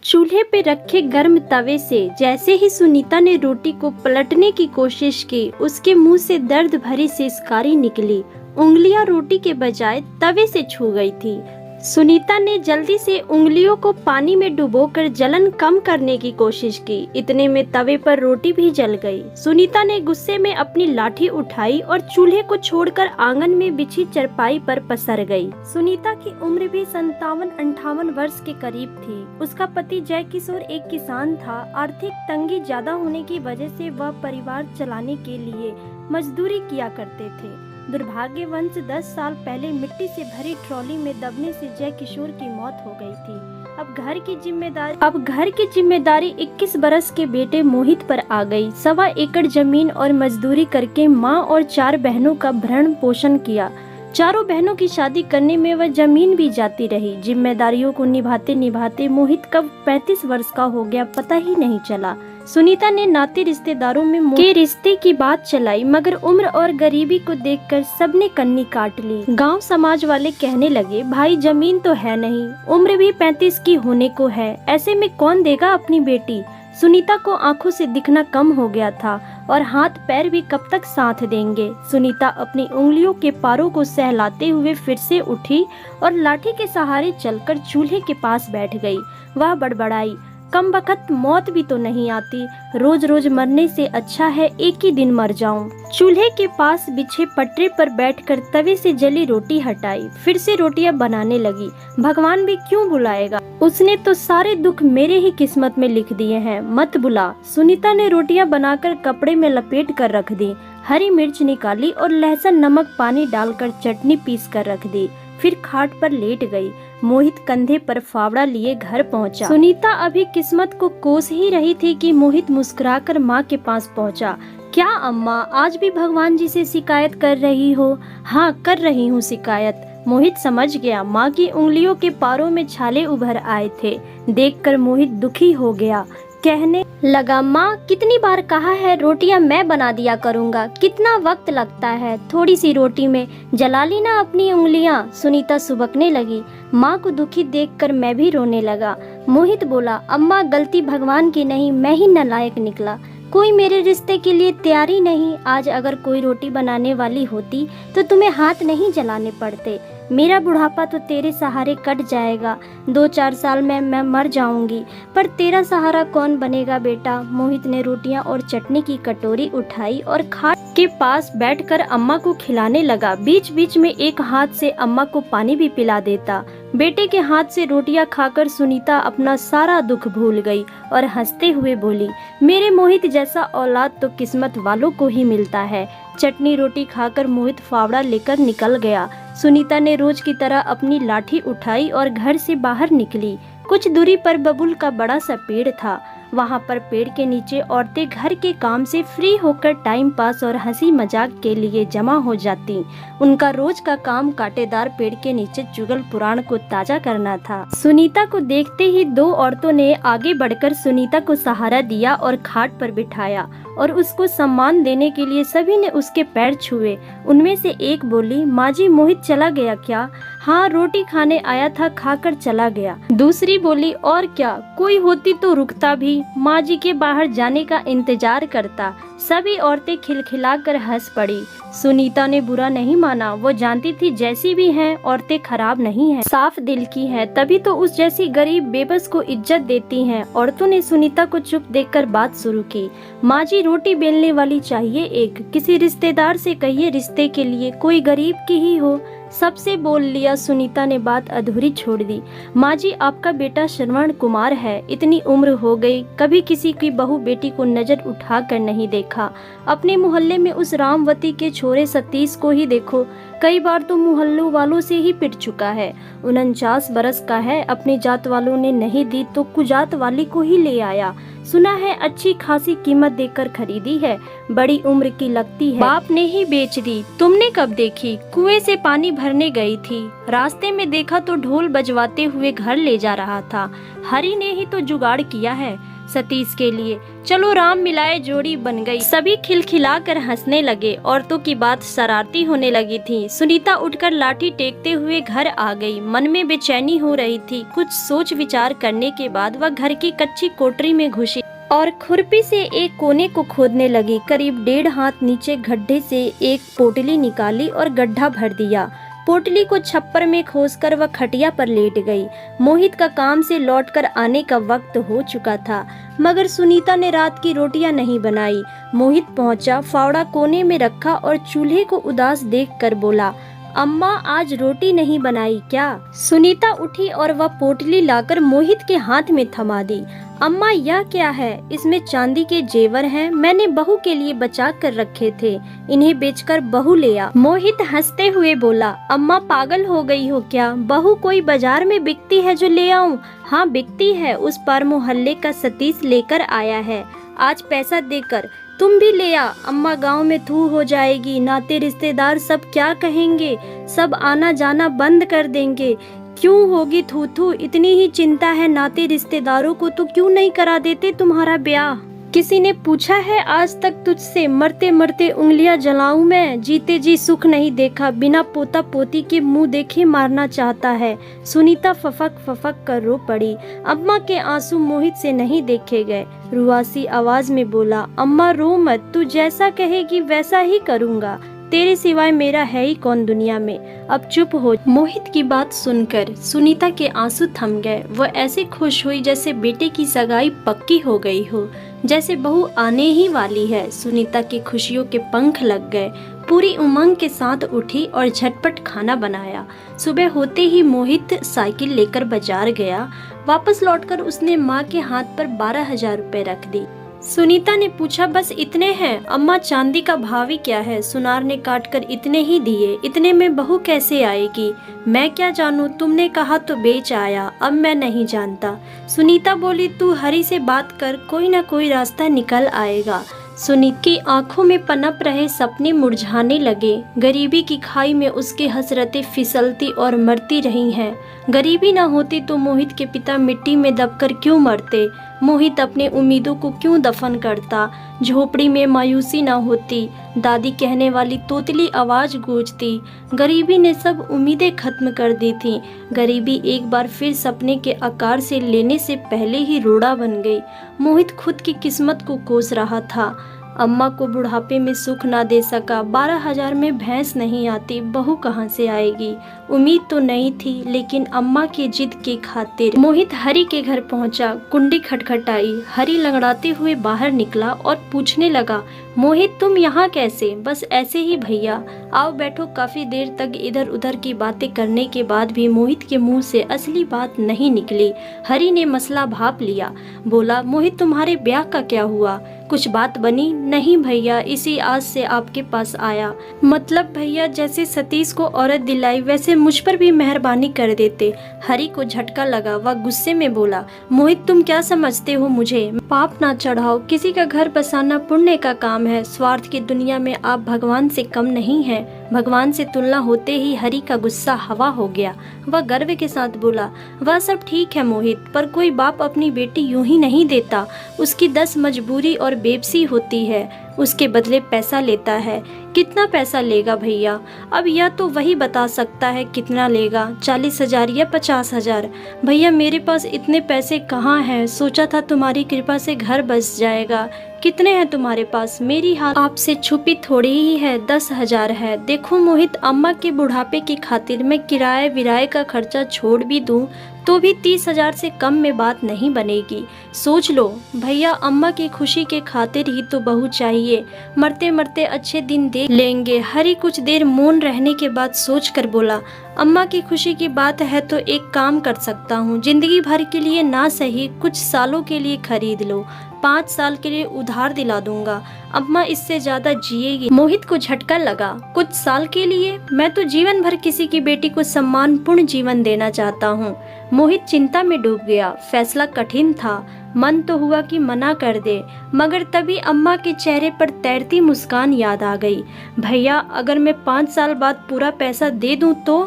चूल्हे पे रखे गर्म तवे से जैसे ही सुनीता ने रोटी को पलटने की कोशिश की, उसके मुंह से दर्द भरी सिसकारी निकली। उंगलियां रोटी के बजाय तवे से छू गई थी। सुनीता ने जल्दी से उंगलियों को पानी में डुबोकर जलन कम करने की कोशिश की। इतने में तवे पर रोटी भी जल गई। सुनीता ने गुस्से में अपनी लाठी उठाई और चूल्हे को छोड़कर आंगन में बिछी चारपाई पर पसर गई। सुनीता की उम्र भी 57-58 वर्ष के करीब थी। उसका पति जय किशोर एक किसान था। आर्थिक तंगी ज्यादा होने की वजह से वह परिवार चलाने के लिए मजदूरी किया करते थे। दुर्भाग्यवश 10 साल पहले मिट्टी से भरी ट्रॉली में दबने से जय किशोर की मौत हो गई थी। अब घर की जिम्मेदारी 21 बरस के बेटे मोहित पर आ गई। 1.25 एकड़ जमीन और मजदूरी करके माँ और 4 बहनों का भरण पोषण किया। चारों बहनों की शादी करने में वह जमीन भी जाती रही। जिम्मेदारियों को निभाते निभाते मोहित कब 35 वर्ष का हो गया पता ही नहीं चला। सुनीता ने नाते रिश्तेदारों में के रिश्ते की बात चलाई, मगर उम्र और गरीबी को देखकर सबने कन्नी काट ली। गांव समाज वाले कहने लगे, भाई जमीन तो है नहीं, उम्र भी 35 की होने को है, ऐसे में कौन देगा अपनी बेटी। सुनीता को आंखों से दिखना कम हो गया था और हाथ पैर भी कब तक साथ देंगे। सुनीता अपनी उंगलियों के पारों को सहलाते हुए फिर से उठी और लाठी के सहारे चलकर चूल्हे के पास बैठ गई। वह बड़बड़ाई, कम बखत मौत भी तो नहीं आती, रोज रोज मरने से अच्छा है एक ही दिन मर जाऊं। चूल्हे के पास बिछे पटरे पर बैठकर तवे से जली रोटी हटाई, फिर से रोटियां बनाने लगी। भगवान भी क्यों बुलाएगा, उसने तो सारे दुख मेरे ही किस्मत में लिख दिए हैं, मत बुला। सुनीता ने रोटियां बनाकर कपड़े में लपेट कर रख दी, हरी मिर्च निकाली और लहसुन नमक पानी डालकर चटनी पीस कर रख दी। फिर खाट पर लेट गई। मोहित कंधे पर फावड़ा लिए घर पहुंचा। सुनीता अभी किस्मत को कोस ही रही थी कि मोहित मुस्कुराकर माँ के पास पहुंचा। क्या अम्मा, आज भी भगवान जी से शिकायत कर रही हो? हाँ, कर रही हूँ शिकायत। मोहित समझ गया, माँ की उंगलियों के पारों में छाले उभर आए थे। देखकर मोहित दुखी हो गया, कहने लगा, माँ कितनी बार कहा है रोटियां मैं बना दिया करूँगा, कितना वक्त लगता है, थोड़ी सी रोटी में जला ली ना अपनी उंगलियां। सुनीता सुबकने लगी। माँ को दुखी देखकर मैं भी रोने लगा। मोहित बोला, अम्मा गलती भगवान की नहीं, मैं ही नालायक निकला, कोई मेरे रिश्ते के लिए तैयार ही नहीं। आज अगर कोई रोटी बनाने वाली होती तो तुम्हें हाथ नहीं जलाने पड़ते। मेरा बुढ़ापा तो तेरे सहारे कट जाएगा, 2-4 साल में मैं मर जाऊंगी, पर तेरा सहारा कौन बनेगा बेटा। मोहित ने रोटियां और चटनी की कटोरी उठाई और खाट के पास बैठकर अम्मा को खिलाने लगा। बीच बीच में एक हाथ से अम्मा को पानी भी पिला देता। बेटे के हाथ से रोटियां खाकर सुनीता अपना सारा दुख भूल गई और हंसते हुए बोली, मेरे मोहित जैसा औलाद तो किस्मत वालों को ही मिलता है। चटनी रोटी खाकर मोहित फावड़ा लेकर निकल गया। सुनीता ने रोज की तरह अपनी लाठी उठाई और घर से बाहर निकली। कुछ दूरी पर बबूल का बड़ा सा पेड़ था। वहाँ पर पेड़ के नीचे औरतें घर के काम से फ्री होकर टाइम पास और हंसी मजाक के लिए जमा हो जाती। उनका रोज का काम कांटेदार पेड़ के नीचे जुगल पुराण को ताजा करना था। सुनीता को देखते ही 2 औरतों ने आगे बढ़कर सुनीता को सहारा दिया और खाट पर बिठाया और उसको सम्मान देने के लिए सभी ने उसके पैर छुए। उनमें से एक बोली, माँ जी मोहित चला गया क्या? हाँ, रोटी खाने आया था, खाकर चला गया। दूसरी बोली, और क्या, कोई होती तो रुकता भी, माँ जी के बाहर जाने का इंतजार करता। सभी औरतें खिलखिलाकर हंस पड़ी। सुनीता ने बुरा नहीं माना, वो जानती थी जैसी भी हैं औरतें खराब नहीं हैं, साफ दिल की हैं, तभी तो उस जैसी गरीब बेबस को इज्जत देती हैं। औरतों ने सुनीता को चुप देखकर बात शुरू की, माँ जी रोटी बेलने वाली चाहिए एक, किसी रिश्तेदार से कहिए रिश्ते के लिए, कोई गरीब की ही हो। सबसे बोल लिया। सुनीता ने बात अधूरी छोड़ दी। माँ जी आपका बेटा श्रवण कुमार है, इतनी उम्र हो गई, कभी किसी की बहू बेटी को नजर उठा कर नहीं देखा। अपने मोहल्ले में उस रामवती के छोरे सतीश को ही देखो, कई बार तो मोहल्लों वालों से ही पिट चुका है। 49 बरस का है, अपनी जात वालों ने नहीं दी तो कुजात वाली को ही ले आया। सुना है अच्छी खासी कीमत देकर खरीदी है, बड़ी उम्र की लगती है, बाप ने ही बेच दी। तुमने कब देखी? कुएं से पानी भरने गई थी, रास्ते में देखा तो ढोल बजवाते हुए घर ले जा रहा था। हरि ने ही तो जुगाड़ किया है। सतीश के लिए। चलो राम मिलाए जोड़ी बन गई। सभी खिलखिलाकर हंसने लगे। औरतों की बात शरारती होने लगी थी। सुनीता उठकर लाठी टेकते हुए घर आ गई। मन में बेचैनी हो रही थी। कुछ सोच विचार करने के बाद वह घर की कच्ची कोठरी में घुसी और खुरपी से एक कोने को खोदने लगी। करीब 1.5 हाथ नीचे गड्ढे से एक पोटली निकाली और गड्ढा भर दिया। पोटली को छप्पर में खोसकर वह खटिया पर लेट गई। मोहित का काम से लौटकर आने का वक्त हो चुका था, मगर सुनीता ने रात की रोटियां नहीं बनाई। मोहित पहुंचा, फावड़ा कोने में रखा और चूल्हे को उदास देखकर बोला, अम्मा आज रोटी नहीं बनाई क्या? सुनीता उठी और वह पोटली लाकर मोहित के हाथ में थमा दी। अम्मा यह क्या है? इसमें चांदी के जेवर हैं, मैंने बहू के लिए बचा कर रखे थे, इन्हें बेचकर बहू ले आ। मोहित हंसते हुए बोला, अम्मा पागल हो गई हो क्या? बहू कोई बाजार में बिकती है जो ले आऊं? हाँ बिकती है, उस पार मोहल्ले का सतीश लेकर आया है, आज पैसा देकर तुम भी ले आ। अम्मा गांव में थू हो जाएगी, नाते रिश्तेदार सब क्या कहेंगे, सब आना जाना बंद कर देंगे। क्यों होगी थू थू? इतनी ही चिंता है नाते रिश्तेदारों को तो क्यों नहीं करा देते तुम्हारा ब्याह? किसी ने पूछा है आज तक तुझसे? मरते मरते उंगलियां जलाऊं मैं, जीते जी सुख नहीं देखा, बिना पोता पोती के मुंह देखे मारना चाहता है। सुनीता फफक फफक कर रो पड़ी। अम्मा के आंसू मोहित से नहीं देखे गए। रुआसी आवाज में बोला, अम्मा रो मत, तू जैसा कहेगी वैसा ही करूँगा, तेरे सिवाय मेरा है ही कौन दुनिया में, अब चुप हो। मोहित की बात सुनकर सुनीता के आंसू थम गए। वह ऐसे खुश हुई जैसे बेटे की सगाई पक्की हो गई हो, जैसे बहू आने ही वाली है। सुनीता की खुशियों के पंख लग गए। पूरी उमंग के साथ उठी और झटपट खाना बनाया। सुबह होते ही मोहित साइकिल लेकर बाजार गया। वापस लौटकर उसने माँ के हाथ पर 12,000 रुपए रख दी। सुनीता ने पूछा, बस इतने हैं? अम्मा चांदी का भाव ही क्या है, सुनार ने काट कर इतने ही दिए, इतने में बहू कैसे आएगी? मैं क्या जानूं, तुमने कहा तो बेच आया, अब मैं नहीं जानता। सुनीता बोली, तू हरी से बात कर, कोई ना कोई रास्ता निकल आएगा। सुनीता की आंखों में पनप रहे सपने मुरझाने लगे। गरीबी की खाई में उसकी हसरतें फिसलती और मरती रही हैं। गरीबी ना होती तो मोहित के पिता मिट्टी में दबकर क्यों मरते? मोहित अपने उम्मीदों को क्यों दफन करता? झोपड़ी में मायूसी ना होती, दादी कहने वाली तोतली आवाज गूंजती। गरीबी ने सब उम्मीदें खत्म कर दी थी। गरीबी एक बार फिर सपने के आकार से लेने से पहले ही रोड़ा बन गई। मोहित खुद की किस्मत को कोस रहा था। अम्मा को बुढ़ापे में सुख ना दे सका। 12,000 में भैंस नहीं आती, बहू कहाँ से आएगी? उम्मीद तो नहीं थी, लेकिन अम्मा की जिद की खातिर मोहित हरी के घर पहुंचा। कुंडी खटखटाई। हरी लंगड़ाते हुए बाहर निकला और पूछने लगा, मोहित तुम यहाँ कैसे? बस ऐसे ही भैया। आओ बैठो। काफी देर तक इधर उधर की बातें करने के बाद भी मोहित के मुंह से असली बात नहीं निकली। हरी ने मसला भाप लिया। बोला, मोहित तुम्हारे ब्याह का क्या हुआ? कुछ बात बनी? नहीं भैया, इसी आस से आपके पास आया। मतलब भैया, जैसे सतीश को औरत दिलाई वैसे मुझ पर भी मेहरबानी कर देते। हरी को झटका लगा। वह गुस्से में बोला, मोहित तुम क्या समझते हो मुझे? पाप ना चढ़ाओ, किसी का घर बसाना पुण्य का काम है। स्वार्थ की दुनिया में आप भगवान से कम नहीं है। भगवान से तुलना होते ही हरी का गुस्सा हवा हो गया। वह गर्व के साथ बोला, वह सब ठीक है मोहित, पर कोई बाप अपनी बेटी यूं ही नहीं देता। उसकी 10 मजबूरी और बेबसी होती है, उसके बदले पैसा लेता है। कितना पैसा लेगा भैया? अब यह तो वही बता सकता है कितना लेगा, 40,000 या 50,000। भैया मेरे पास इतने पैसे कहाँ हैं? सोचा था तुम्हारी कृपा से घर बस जाएगा। कितने हैं तुम्हारे पास? मेरी हाथ आपसे छुपी थोड़ी ही है, 10,000 है। देखो मोहित, अम्मा के बुढ़ापे की खातिर मैं किराए विराए का खर्चा छोड़ भी दूं तो भी 30,000 से कम में बात नहीं बनेगी। सोच लो भैया, अम्मा की खुशी के खातिर ही तो बहू चाहिए। मरते मरते अच्छे दिन देख लेंगे। हरी कुछ देर मौन रहने के बाद सोच कर बोला, अम्मा की खुशी की बात है तो एक काम कर सकता हूँ। जिंदगी भर के लिए ना सही, कुछ सालों के लिए खरीद लो। 5 साल के लिए उधार दिला दूंगा। अम्मा इससे ज्यादा जिएगी। मोहित को झटका लगा। कुछ साल के लिए? मैं तो जीवन भर किसी की बेटी को सम्मानपूर्ण जीवन देना चाहता हूँ। मोहित चिंता में डूब गया। फैसला कठिन था। मन तो हुआ कि मना कर दे, मगर तभी अम्मा के चेहरे पर तैरती मुस्कान याद आ गई। भैया अगर मैं 5 साल बाद पूरा पैसा दे दूं तो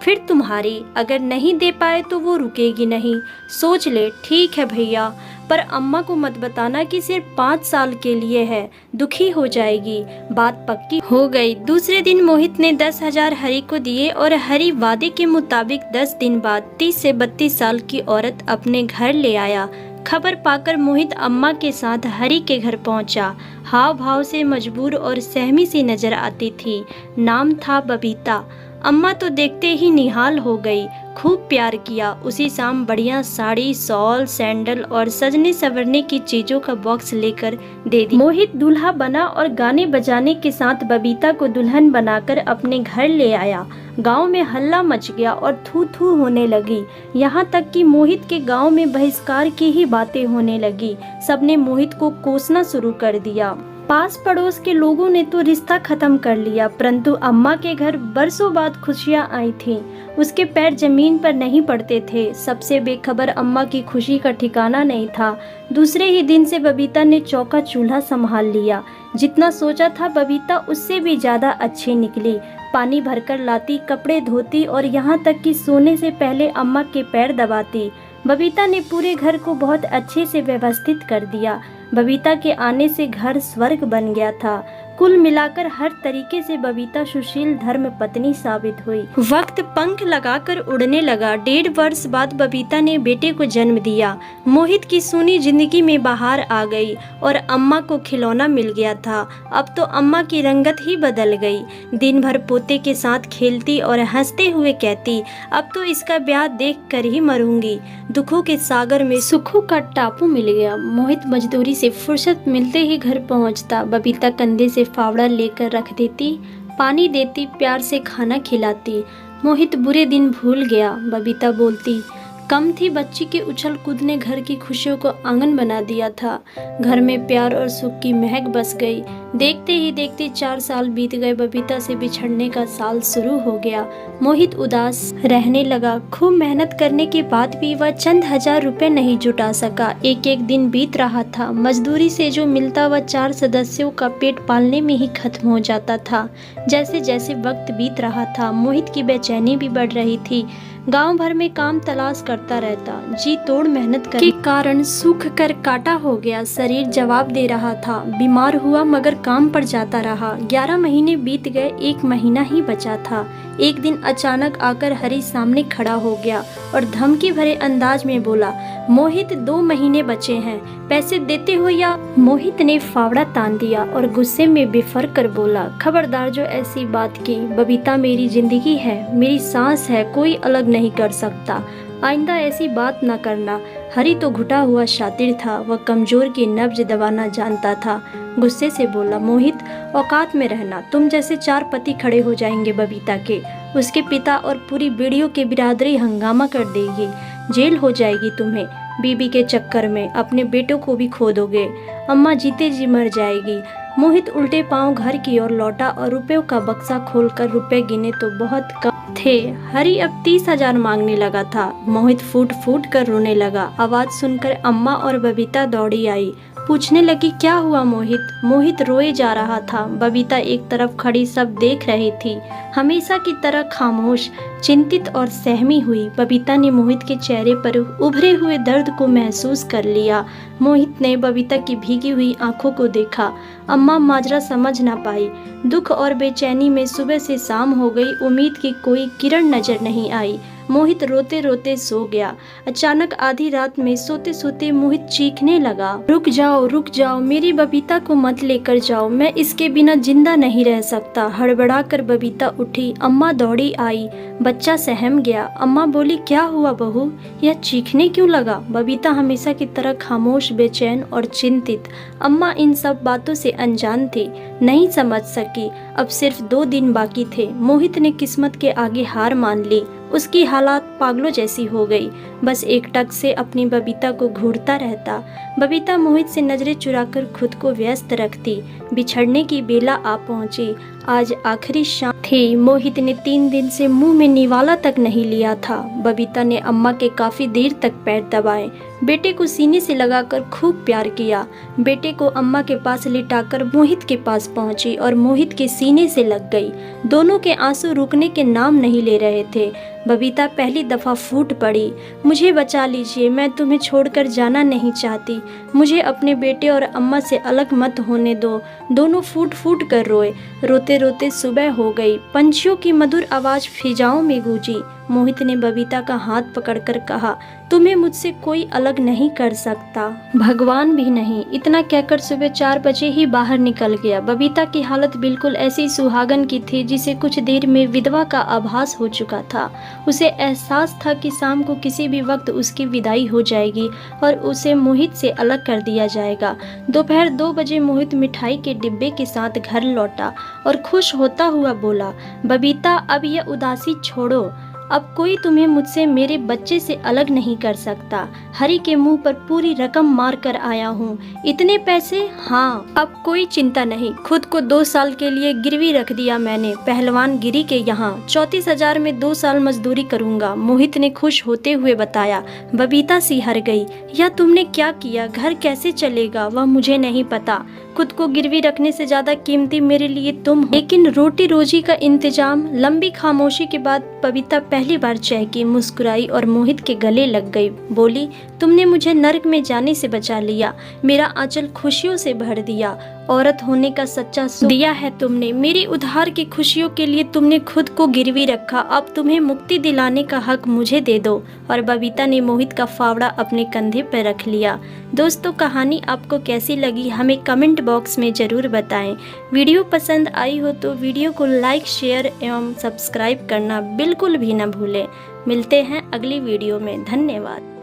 फिर तुम्हारी, अगर नहीं दे पाए तो वो रुकेगी नहीं। सोच ले। ठीक है भैया, पर अम्मा को मत बताना कि सिर्फ 5 साल के लिए है, दुखी हो जाएगी। बात पक्की हो गई। दूसरे दिन मोहित ने 10,000 हरी को दिए और हरी वादे के मुताबिक 10 दिन बाद 30 से 32 साल की औरत अपने घर ले आया। खबर पाकर मोहित अम्मा के साथ हरी के घर पहुंचा। हाव भाव से मजबूर और सहमी सी नजर आती थी। नाम था बबीता। अम्मा तो देखते ही निहाल हो गई। खूब प्यार किया। उसी शाम बढ़िया साड़ी, शॉल, सैंडल और सजने संवरने की चीजों का बॉक्स लेकर दे दी। मोहित दूल्हा बना और गाने बजाने के साथ बबीता को दुल्हन बनाकर अपने घर ले आया। गांव में हल्ला मच गया और थू थू होने लगी। यहाँ तक कि मोहित के गांव में बहिष्कार की ही बातें होने लगी। सबने मोहित को कोसना शुरू कर दिया। पास पड़ोस के लोगों ने तो रिश्ता खत्म कर लिया, परंतु अम्मा के घर बरसों बाद खुशियां आई थीं। उसके पैर जमीन पर नहीं पड़ते थे। सबसे बेखबर अम्मा की खुशी का ठिकाना नहीं था। दूसरे ही दिन से बबीता ने चौका चूल्हा संभाल लिया। जितना सोचा था बबीता उससे भी ज्यादा अच्छी निकली। पानी भरकर लाती, कपड़े धोती और यहाँ तक कि सोने से पहले अम्मा के पैर दबाती। बबीता ने पूरे घर को बहुत अच्छे से व्यवस्थित कर दिया। बबीता के आने से घर स्वर्ग बन गया था। कुल मिलाकर हर तरीके से बबीता सुशील धर्म पत्नी साबित हुई। वक्त पंख लगाकर उड़ने लगा। 1.5 वर्ष बाद बबीता ने बेटे को जन्म दिया। मोहित की सूनी जिंदगी में बहार आ गई और अम्मा को खिलौना मिल गया था। अब तो अम्मा की रंगत ही बदल गई। दिन भर पोते के साथ खेलती और हंसते हुए कहती, अब तो इसका ब्याह देख कर ही मरूंगी। दुखों के सागर में सुखों का टापू मिल गया। मोहित मजदूरी से फुर्सत मिलते ही घर पहुंचता। बबीता कंधे से फावड़ा लेकर रख देती, पानी देती, प्यार से खाना खिलाती। मोहित बुरे दिन भूल गया। बबीता बोलती, कम थी बच्ची के उछल कूद ने घर की खुशियों को आंगन बना दिया था। घर में प्यार और सुख की महक बस गई। देखते ही देखते 4 साल बीत गए। बबीता से बिछड़ने का साल शुरू हो गया। मोहित उदास रहने लगा। खूब मेहनत करने के बाद भी वह चंद 1000 रुपए नहीं जुटा सका। एक एक दिन बीत रहा था। मजदूरी से जो मिलता वह 4 सदस्यों का पेट पालने में ही खत्म हो जाता था। जैसे जैसे वक्त बीत रहा था, मोहित की बेचैनी भी बढ़ रही थी। गांव भर में काम तलाश करता रहता। जी तोड़ मेहनत के कारण सूख कर काटा हो गया। शरीर जवाब दे रहा था। बीमार हुआ मगर काम पर जाता रहा। 11 महीने बीत गए। 1 महीना ही बचा था। एक दिन अचानक आकर हरी सामने खड़ा हो गया और धमकी भरे अंदाज में बोला, मोहित 2 महीने बचे हैं, पैसे देते हो या? मोहित ने फावड़ा तान दिया और गुस्से में बिफर कर बोला, खबरदार जो ऐसी बात की। बबीता मेरी जिंदगी है, मेरी सांस है, कोई अलग नहीं कर सकता। आइंदा ऐसी बात न करना। हरी तो घुटा हुआ शातिर था। वह कमजोर की नब्ज दबाना जानता था। गुस्से से बोला, मोहित औकात में रहना, तुम जैसे 4 पति खड़े हो जाएंगे बबीता के। उसके पिता और पूरी बीड़ियों की बिरादरी हंगामा कर देगी। जेल हो जाएगी तुम्हें। बीबी के चक्कर में अपने बेटों को भी खो दोगे। अम्मा जीते जी मर जाएगी। मोहित उल्टे पांव घर की ओर लौटा और रुपयों का बक्सा खोलकर रुपए गिने तो बहुत कम थे। हरी अब 30,000 मांगने लगा था। मोहित फूट फूट कर रोने लगा। आवाज सुनकर अम्मा और बबीता दौड़ी आई। पूछने लगी, क्या हुआ मोहित? मोहित रोए जा रहा था। बबीता एक तरफ खड़ी सब देख रही थी, हमेशा की तरह खामोश, चिंतित और सहमी हुई। बबीता ने मोहित के चेहरे पर उभरे हुए दर्द को महसूस कर लिया। मोहित ने बबीता की भीगी हुई आंखों को देखा। अम्मा माजरा समझ ना पाई। दुख और बेचैनी में सुबह से शाम हो गई। उम्मीद की कोई किरण नजर नहीं आई। मोहित रोते रोते सो गया। अचानक आधी रात में सोते सोते मोहित चीखने लगा, रुक जाओ, मेरी बबीता को मत लेकर जाओ, मैं इसके बिना जिंदा नहीं रह सकता। हड़बड़ा कर बबीता उठी। अम्मा दौड़ी आई। बच्चा सहम गया। अम्मा बोली, क्या हुआ बहू, यह चीखने क्यों लगा? बबीता हमेशा की तरह खामोश, बेचैन और चिंतित। अम्मा इन सब बातों से अनजान थी, नहीं समझ सकी। अब सिर्फ 2 दिन बाकी थे। मोहित ने किस्मत के आगे हार मान ली। उसकी हालात पागलों जैसी हो गई। बस एकटक से अपनी बबीता को घूरता रहता। बबीता मोहित से नजरें चुराकर खुद को व्यस्त रखती। बिछड़ने की बेला आ पहुंची। आज आखिरी शाम थी। मोहित ने 3 दिन से मुंह में निवाला तक नहीं लिया था। बबीता ने अम्मा के काफी देर तक पैर दबाए। बेटे को सीने से लगाकर खूब प्यार किया। बेटे को अम्मा के पास लिटाकर मोहित के पास पहुंची और मोहित के सीने से लग गई। दोनों के आंसू रुकने के नाम नहीं ले रहे थे। बबीता पहली दफ़ा फूट पड़ी। मुझे बचा लीजिए, मैं तुम्हें छोड़कर जाना नहीं चाहती। मुझे अपने बेटे और अम्मा से अलग मत होने दो। दोनों फूट फूट कर रोए। रोते रोते सुबह हो गई। पंछियों की मधुर आवाज़ फिजाओं में गूंजी। मोहित ने बबीता का हाथ पकड़कर कहा, तुम्हें मुझसे कोई अलग नहीं कर सकता, भगवान भी नहीं। इतना कहकर सुबह 4 बजे ही बाहर निकल गया। बबीता की हालत बिल्कुल ऐसी सुहागन की थी जिसे कुछ देर में विधवा का आभास हो चुका था। उसे एहसास था कि शाम को किसी भी वक्त उसकी विदाई हो जाएगी और उसे मोहित से अलग कर दिया जाएगा। दोपहर 2 बजे मोहित मिठाई के डिब्बे के साथ घर लौटा और खुश होता हुआ बोला, बबीता अब यह उदासी छोड़ो। अब कोई तुम्हें मुझसे मेरे बच्चे से अलग नहीं कर सकता। हरी के मुंह पर पूरी रकम मार कर आया हूँ। इतने पैसे? हाँ, अब कोई चिंता नहीं। खुद को 2 साल के लिए गिरवी रख दिया मैंने पहलवान गिरी के यहाँ। 34,000 में 2 साल मजदूरी करूँगा, मोहित ने खुश होते हुए बताया। बबीता सी हर गई। यह तुमने क्या किया? घर कैसे चलेगा वह मुझे नहीं पता। खुद को गिरवी रखने से ज्यादा कीमती मेरे लिए तुम हो। लेकिन रोटी रोजी का इंतजाम। लंबी खामोशी के बाद बबीता पहली बार चहकी, मुस्कुराई और मोहित के गले लग गई। बोली, तुमने मुझे नर्क में जाने से बचा लिया, मेरा आंचल खुशियों से भर दिया। औरत होने का सच्चा सुख दिया है तुमने। मेरी उधार की खुशियों के लिए तुमने खुद को गिरवी रखा। अब तुम्हें मुक्ति दिलाने का हक मुझे दे दो। और बबीता ने मोहित का फावड़ा अपने कंधे पर रख लिया। दोस्तों, कहानी आपको कैसी लगी हमें कमेंट बॉक्स में ज़रूर बताएं। वीडियो पसंद आई हो तो वीडियो को लाइक, शेयर एवं सब्सक्राइब करना बिल्कुल भी न भूलें। मिलते हैं अगली वीडियो में। धन्यवाद।